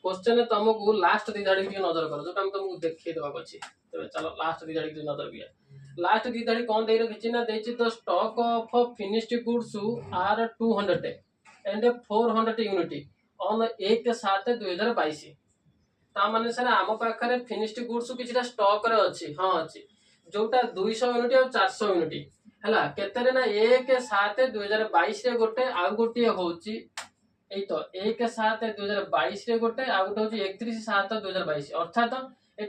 Speaker 1: क्वेश्चन तुमको लास्ट 2 धाड़ी नजर कर जो तुमको देखिए देवा अच्छे तेज चलो लास्ट 2 धाड़ी नजर दिया लास्ट 2 धाड़ी कौन दे रखी ना the stock of finished goods are 200 and 400 unit on 1/7/2022 ताने सर आम पाखे फिनिश्ड गुड्स किसी स्टॉक रे अच्छी हाँ अच्छी जोटा 200 यूनिट और 400 यूनिट है केते ना 1/7/2022 गोटे आउ गोटे हूँ तो 1/7/2022 गोटे आउ गोटे हूँ 31/7/2022 अर्थात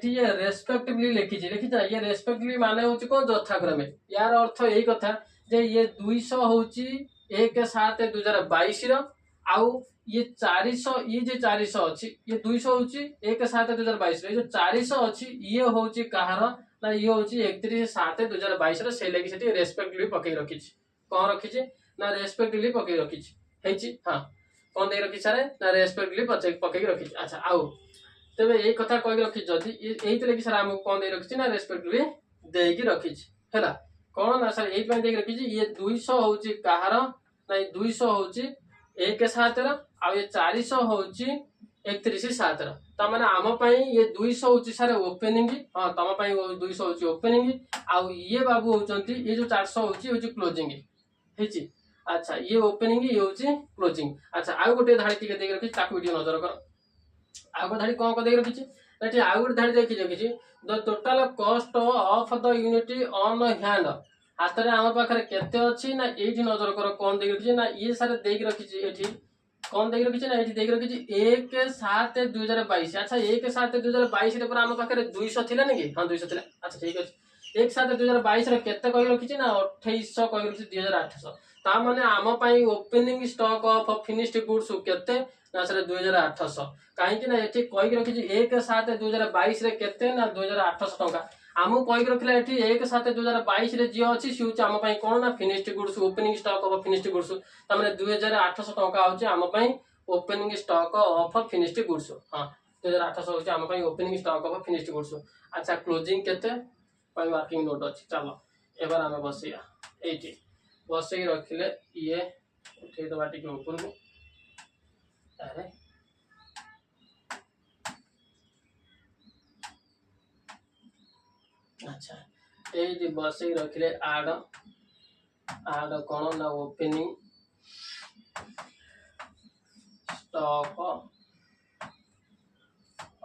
Speaker 1: ये रेस्पेक्टिवली लिखी ये रेस्पेक्टिवली माने हूँ कौन यथाक्रमे यार अर्थ यही कथा जे ये 200 हूँ 1/7/2022 आउ ये 400 ये जे 400 अछि ये 200 होची 1/7/2022 रे जो 400 अछि ये होची कहार ना ये होची 31/7/2022 रे से लागि सेठी रेस्पेक्टिवली पकई रखी छी कोन रखी छी ना रेस्पेक्टिवली पकई रखी छी हेची हां कोन दे रखी सारे ना रेस्पेक्टिवली पकई रखी छी अच्छा आउ तबे ए कथा कहि रखी जदी एही तले कि सर हम कोन दे रखी छी ना रेस्पेक्टिवली देई की रखी छी हैला कोन ना सर एही पे देई रखी छी ये 200 होची कहार ना 200 होची 1/7 रा आ ये 400 होची 31/7 रा त माने आम पई ये 200 होची सारे ओपनिंग हां तम पई 200 होची ओपनिंग आ ये बाबू होचंती ये जो 400 होची क्लोजिंग हेची अच्छा ये ओपनिंग ये होची क्लोजिंग अच्छा आ गोटे धाडी टिके देई रखी ताकू वीडियो नजर कर आ गोटे धाडी कोन को देई रखी छी एठी आ गोटे धाडी देखि रखी छी the total cost of the unit on hand हाथ रे आम पाखरे केते अछि ना एठी नजर कर कोन देई रखी ना ये सारे देई रखी छी एठी कोन देई रखी ना एठी देई रखी 1/7/2022 अच्छा 1/7/2022 रे पर आम पाखरे 200 थिला नेकी हां 200 थिला अच्छा ठीक अछि 1/7/2022 रे केते कहि रखी ना 2800 कहि रखी 2800 ता माने आम पई opening stock of finished goods केते ना सर 2800 काहे कि ना एठी कहि रखी 1/7/2022 रे केते ना 2800 टका आमु कहि रखला एठी 1/7/2022 रे जे अछि सी होची आम पई कोन ना finished goods opening stock of finished goods त माने 2800 टका होची आम पई opening stock of finished goods हां 2800 होची आम पई opening stock of finished goods अच्छा क्लोजिंग केते पई वर्किंग नोट अछि चलो एबार हम बसिया एठी बसई रखिले ये उठे दबा टिके ऊपर को अरे अच्छा ये बसई रखिले आड कोन ना opening stock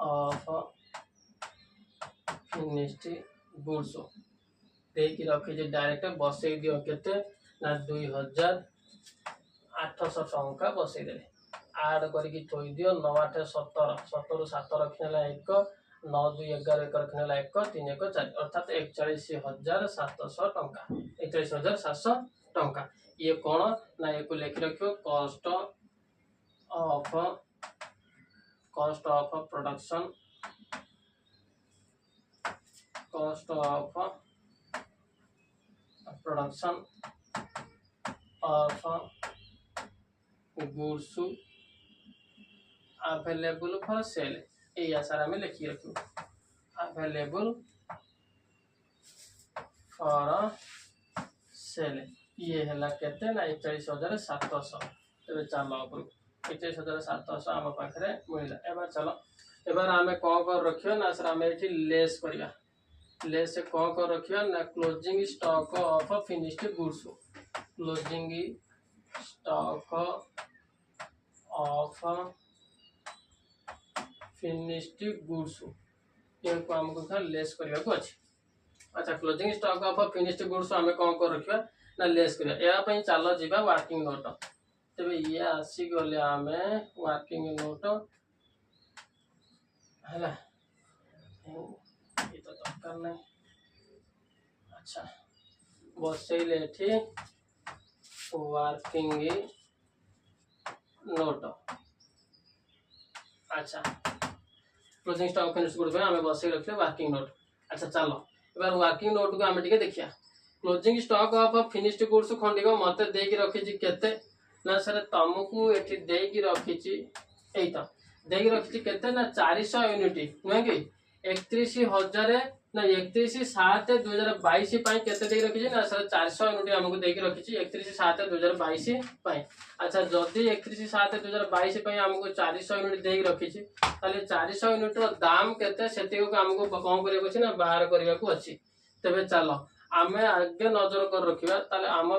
Speaker 1: of finished goods देकी रखी जे डायरेक्ट बसई दियो केते ना 2800 टंका बसई देले ऐड करके थोई दियो 98 17 17 7 रखनेला 1 9 2 11 1 रखनेला 1 3 1 4 अर्थात 41700 टंका 41700 टंका ये कोन ना ये को लिखि रखियो cost of production of goods available for sale ये सर हमें लिखी रखो available for sale ये हला केते ना 41700 तबे चलो अपन 41700 हम पाखरे मिलला एबार चलो एबार हमें को कर रखियो ना सर हमें एठी लेस करिया लेस को कर रखियो ना closing stock of finished goods closing stock of finished goods ये को हमको था लेस करिया को अछि अच्छा closing stock of finished goods हमें कोन कर रखिया ना लेस करिया या पई चलो जिबा वर्किंग नोट तबे ये आसी गले हमें वर्किंग नोट हला ये तो दरकार नहीं अच्छा बसैले एठी वर्किंग नोट अच्छा क्लोजिंग स्टॉक फिनिश्ड गुड्स में हमें बसै रखले वर्किंग नोट अच्छा चलो एबार वर्किंग नोट को हमें टिके देखिया closing stock of finished goods खंडिक मते देकी रखी छी केते ना सर तुमको एठी देकी रखी छी एई त देकी रखी छी केते ना 400 यूनिट नै कि 31000 ना 31/7/2022 पई केते देकी रखी छी ना सर 400 यूनिट हमको देकी रखी छी 31/7/2022 पई अच्छा जदी 31/7/2022 पई हमको 400 यूनिट देकी रखी छी ताले 400 यूनिट रो दाम केते सेति को हमको कम करिया को छी ना बाहर करिया को अछि तबे चलो आमे आगे नजर कर रखिबा ताले आम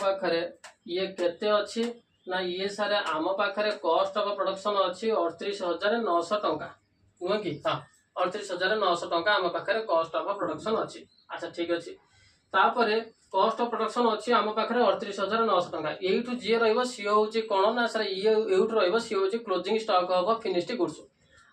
Speaker 1: पाखरे ये केते अछि ना ये सारे आम पाखरे कॉस्ट ऑफ प्रोडक्शन अछि 38900 टंका नुह कि हां 38900 टंका आम पाखरे कॉस्ट ऑफ प्रोडक्शन अछि अच्छा ठीक अछि तापरे कॉस्ट ऑफ प्रोडक्शन अछि आम पाखरे 38900 टंका एठु जे रहइबो सी होची कोन ना सर ये एठु रहइबो सी होची closing stock of finished goods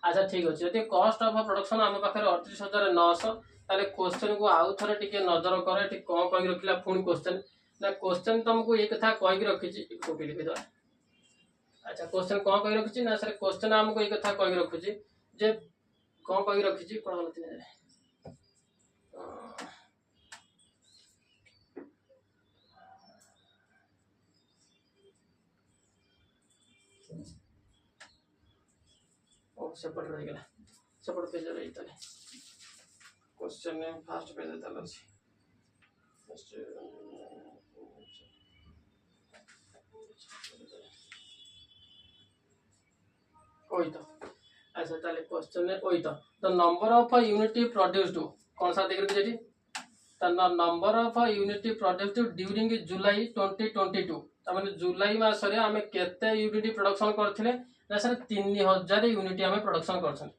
Speaker 1: अच्छा ठीक अछि यदि कॉस्ट ऑफ प्रोडक्शन आम पाखरे 38900 ताले क्वेश्चन को आउ थरे टिके नजर कर एठी कोन कहि रखिला पुणी क्वेश्चन ना क्वेश्चन तुमको ये कथा कहि रखिछि कॉपी लिखि दो। अच्छा क्वेश्चन कोन कहि रखिछि ना सर क्वेश्चन हमको ये कथा कहि रखिछि जे कोन कहि रखिछि कोन गलती है ओ सेपट रह गेला सेपट पेज रे इतने क्वेश्चन ने फर्स्ट पेज तल अछि ओई तो अच्छा ताले क्वेश्चन ने ओई तो the number of unit produced कौन सा देख रखिए जी the number of unit produced during July 2022 तमाने जुलाई मास रे हमें केते यूनिट प्रोडक्शन करथिले ना सर 3000 यूनिट हमें प्रोडक्शन करछन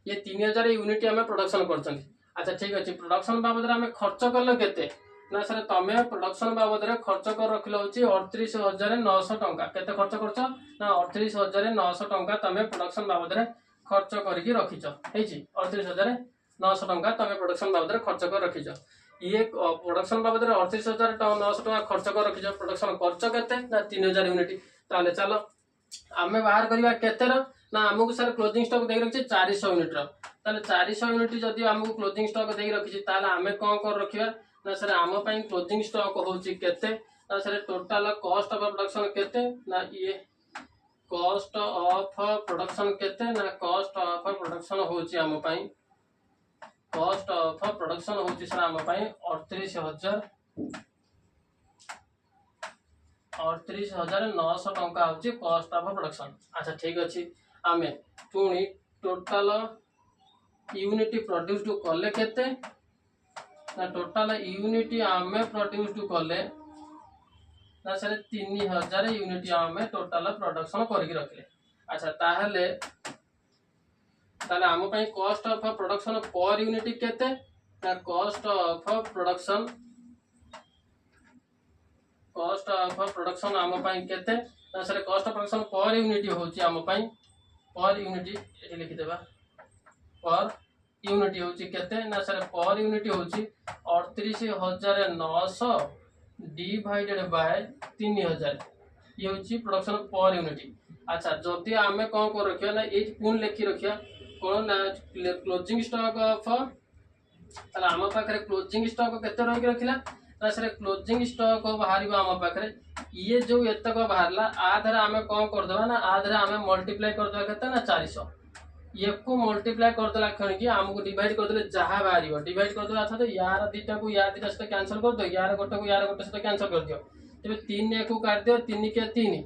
Speaker 1: ये 3000 यूनिट हमें प्रोडक्शन करछन। अच्छा ठीक अछि प्रोडक्शन बाबद रे हमें खर्च करलो केते ना सर तमे प्रोडक्शन बाबद रे खर्च कर रखलो होची 38900 टंका केते खर्च करछ ना 38900 टंका तमे प्रोडक्शन बाबद रे खर्च करके रखिछ हेची 38900 टंका तमे प्रोडक्शन बाबद रे खर्च कर रखिछ ये प्रोडक्शन बाबद रे 38900 टंका खर्च कर रखिछ प्रोडक्शन खर्च केते ना 3000 यूनिट ताले चलो आमे बाहर करबा केते रो ना हमकु सर क्लोजिंग स्टॉक देख रखिछ 400 यूनिट रो ताले 400 यूनिट जदी हमकु क्लोजिंग स्टॉक देख रखिछ ताले आमे कोन कर रखिबा ना सर आम पई क्लोजिंग स्टॉक होची केते ना sir total cost of production केते ना ये कॉस्ट ऑफ प्रोडक्शन केते ना कॉस्ट ऑफ प्रोडक्शन होची आम पई कॉस्ट ऑफ प्रोडक्शन होची सर आम पई 38900 टंका होची कॉस्ट ऑफ प्रोडक्शन। अच्छा ठीक अछि आमे पुनी टोटल यूनिट प्रोड्यूस्ड कले केते ना टोटल यूनिट आमे प्रोड्यूस्ड कले ना सर 3000 यूनिट आमे टोटल प्रोडक्शन करके रखले। अच्छा ताहले ताले आम पई cost of production per unit केते ना कॉस्ट ऑफ प्रोडक्शन आम पई केते ना sir cost of production per unit होची आम पई पर यूनिट एठी लिखि देबा पर यूनिट होची केते ना सर पर यूनिट होची 38900 डिवाइडेड बाय 3000 ये होची प्रोडक्शन पर यूनिट। अच्छा जदी आमे कोन कर रखिया ना ए पुन लिखि रखिया कोन ना क्लोजिंग स्टॉक ऑफ तला आम पाखरे क्लोजिंग स्टॉक केते रहि रखिला ना सर क्लोजिंग स्टॉक बाहरिबा आम पाखरे ये जो एतक बाहरला आधर आमे कोन कर देबा ना आधर आमे मल्टीप्लाई कर देबा केते ना 400 ये को मल्टीप्लाई कर देला खण की हमको डिवाइड कर देले जहां बाहरिबो डिवाइड कर देला अथवा यार दीटा को यार दीटा से कैंसिल कर दो यार गोटे से कैंसिल कर दियो तबे 3 ने को काट दियो 3 के 3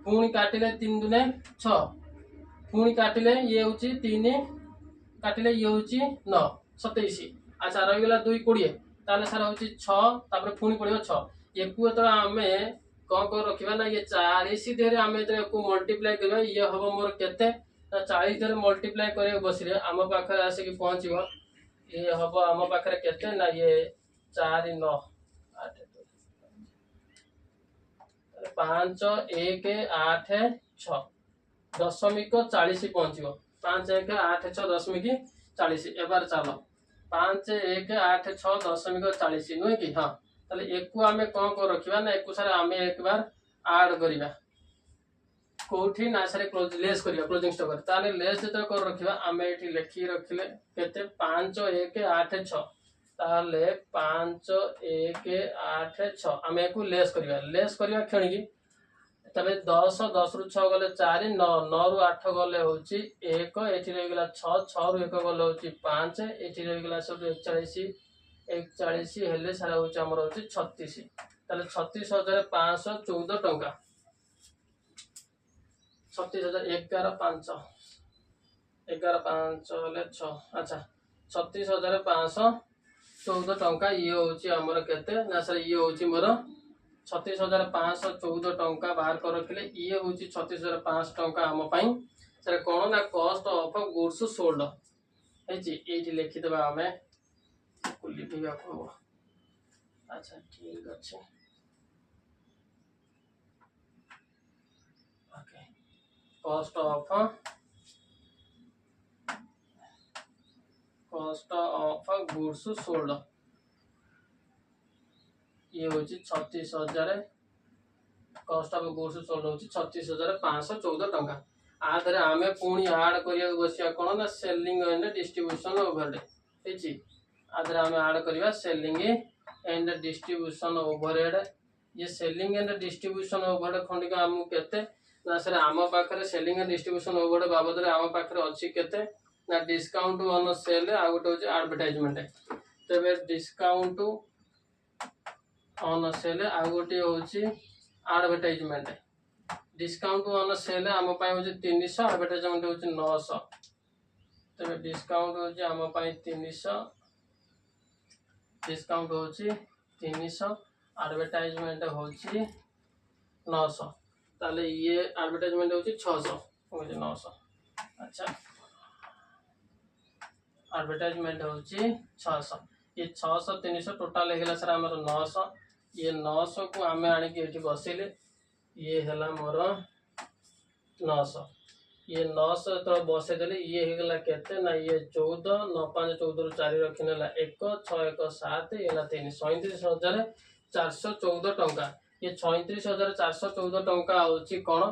Speaker 1: पुणी काटिले 3 दुने 6 पुणी काटिले ये होची 3 काटिले ये होची 9 27। अच्छा रहि गेला 2 20 ताले सारा होची 6 तापर पुणी पड़ियो 6 एकु तो हमें कोन को रखिबा ना ये 40 देरे हमें तो को मल्टीप्लाई करबा ये हबो मोर केते ना 40 देरे मल्टीप्लाई करे बसिरे आम पाखरे आसे कि पहुंचीबो ये हबो आम पाखरे केते ना ये 4 9 8 5 1 8 6 दशमिक 40 पहुंचीबो 5 1 8 6 दशमिक 40 एबार चलो 5 1 8 6 दशमिक 40 नुहे कि हाँ ताले एकु आमे कोन को रखिबा ना एकु सारे आमे एक बार ऐड करिबा कोठी ना सारे क्लोज लेस करिया क्लोजिंग स्टॉक ताले लेस जतो कर रखिबा आमे एठी लिखि रखिले केते 5 1 8 6 ताले 5 1 8 6 आमे एकु लेस करिया खेणी तबे 10 10 रु 6 गले 4 9 9 रु 8 गले होची 1 एठी रहि गेला 6 6 रु 1 गले होची 5 एठी रहि गेला सब 41 हेले सारा होची हमर होची 36 ताले 36514 टंका 36000 11 5 11 5 ले 6 अच्छा 36514 टंका ये होची हमर केते ना सर ये होची मोर 36514 टंका बाहर कर रखिले ये होची 36500 टंका हम पई सर कोन ना कॉस्ट ऑफ गुड्स सोल्ड हेची एठी लिखि देबा हमें कुली दिया को। अच्छा ठीक अछि okay cost of goods sold ये हूँ 36,000 कॉस्ट ऑफ गुड्स सोल्ड हूँ 36,514 टंका आधे आम पुणी आड करिया बसिया कौन ना सेलिंग एंड डिस्ट्रीब्यूशन ओवरहेड है आधे आम आड करवा सेलिंग एंड डिस्ट्रीब्यूशन ओवरहेड ये सेलिंग एंड डिस्ट्रीब्यूशन ओवरहेड खंडिक आमको केते ना सर आम पाखे सेलिंग एंड डिस्ट्रीब्यूशन ओवरहेड बाबद आम पाखे अच्छी केते ना डिस्काउंट ऑन सेल आ गोटे हूँ एडवर्टाइजमेंट तेरे डिस्काउंट ऑन सेल आ गोटे हूँ एडवर्टाइजमेंट डिस्काउंट ऑन सेल आम हूँ 300 एडवर्टाइजमेंट हूँ 900 तेरे डिस्काउंट हूँ आम 300 डिस्काउंट हूँ 300 एडवर्टाइजमेंट हूँ 900 ताले ये एडवर्टाइजमेंट हूँ 600 हूँ 900 अच्छा एडवर्टाइजमेंट हूँ 600 ये 600 300 टोटाल है सर आम 900 ये 900 को आम आनिक बसैले ये है मोर 900 ये 900 तो बसईदे ये होगा केते ना ये 14 9 5 14 4 रखी 1 6 1 7 ये 3 37,414 टंका ये 37,414 टंका हूँ कौन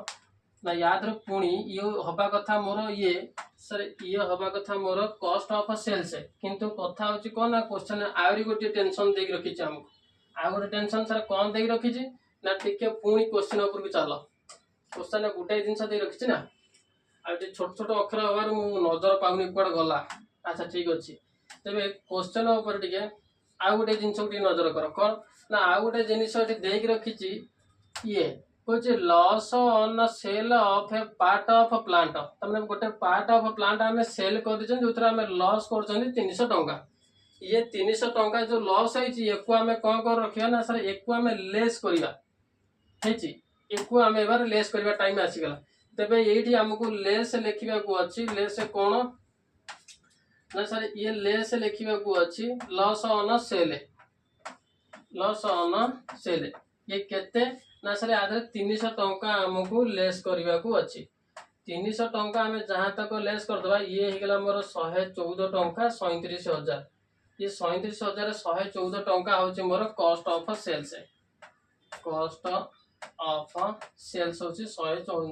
Speaker 1: ना याद पुणी ये हवा कथा मोर ये सर ये हवा कथा मोर कॉस्ट ऑफ सेल्स किंतु कथा हूँ कौन ना क्वेश्चन आहरी गोटे टेंशन देख रखी आमको आ गोटे टेंशन सर कौन देख रखी ना टिके पुणी क्वेश्चन उपर को चल क्वेश्चन गोटे जिनस दे रखी ना आटे छोट छोट अक्षर हबार नजर पाऊनी कौन गला अच्छा ठीक अच्छे तेरे क्वेश्चन उपर टे आ गोटे जिनस नजर कर कौन ना आ गोटे जिनस देख रखी ये कुछ loss on sale of A part of plant तमें गोटे पार्ट ऑफ प्लांट आम सेल कर जो आम लॉस कर 300 टंका ये 300 टंका जो लॉस है आम कौन कर रखा ना सर एक आम लेस करवा आम एबार लेस करवा टाइम आसीगला तेबे ये आमको लेस लिखा अच्छी लेस कौन ना सर ये लेस लिखा अच्छी लॉस ऑन सेल ये केते ना सर आधे 300 टंका आमको लेस करने को अच्छी 300 टंका आम जहाँ तक लेस करदे ये होगा मोर 114 टंका 37,000 ये 37,114 टंका हूँ मोर cost of sales cost of sales हूँ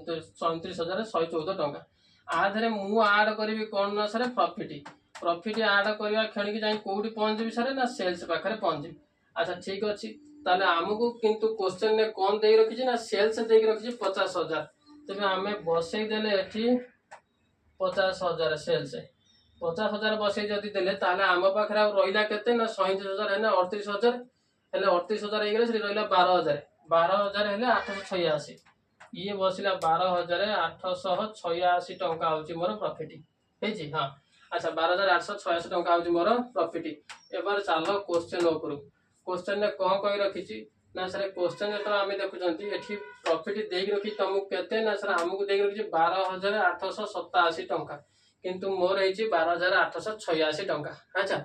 Speaker 1: 37,114 टंका आधे मु आड करी कौन ना सर प्रॉफिट आड करवा क्षणिक जाए कौटी पहुँची सर ना सेल्स पाखे पहुँची अच्छा ठीक अच्छे ताले आमको किंतु क्वेश्चन ने कौन दे रखी ना सेल्स दे रखी 50,000 तेज आम बसईदे 50,000 सेल्स 50,000 बसई जदि देले आम पाखे रहा के ना 37,000 है 38,000 है 38,000 रहा 12,000 12,000 है 886 ये बसला 12,886 टंका हूँ मोर प्रॉफिट है हाँ अच्छा 12,886 टंका हूँ मोर प्रॉफिट एबार चल क्वेश्चन उपर क्वेश्चन ने कौन कही रखी ना सर क्वेश्चन जो आम देखुं ये प्रॉफिट देख रखी तुमको केते ना सर आमको देख रखी 12,887 टंका किंतु मोर है 12,886 टंका अच्छा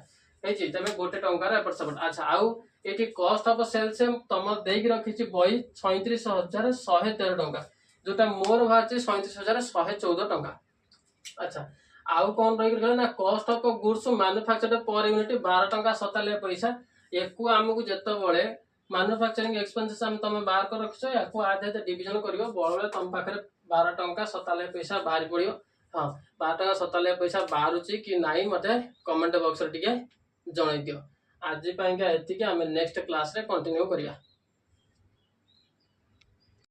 Speaker 1: है तेज गोटे टंकार एपट सेपट अच्छा आउ ये कॉस्ट ऑफ सेल्स तुम देख रखी बही 37,113 टंका जोटा मोर बाहर 37,114 टंका अच्छा आउ कौन रही ना cost of goods manufactured per unit 12 टंका 97 पैसा एक आमको जिते मैन्युफैक्चरिंग एक्सपेंसेस तुम बाहर कर रख आधे डिविजन कर बड़े तुम पाखे 12 टंका 97 पैसा बाहर पड़ो हाँ 12 टंका 97 पैसा बाहर कि ना मत कमेंट बॉक्स रे जन दियो आज आम नेक्स्ट क्लास रे कंटिन्यू करिया।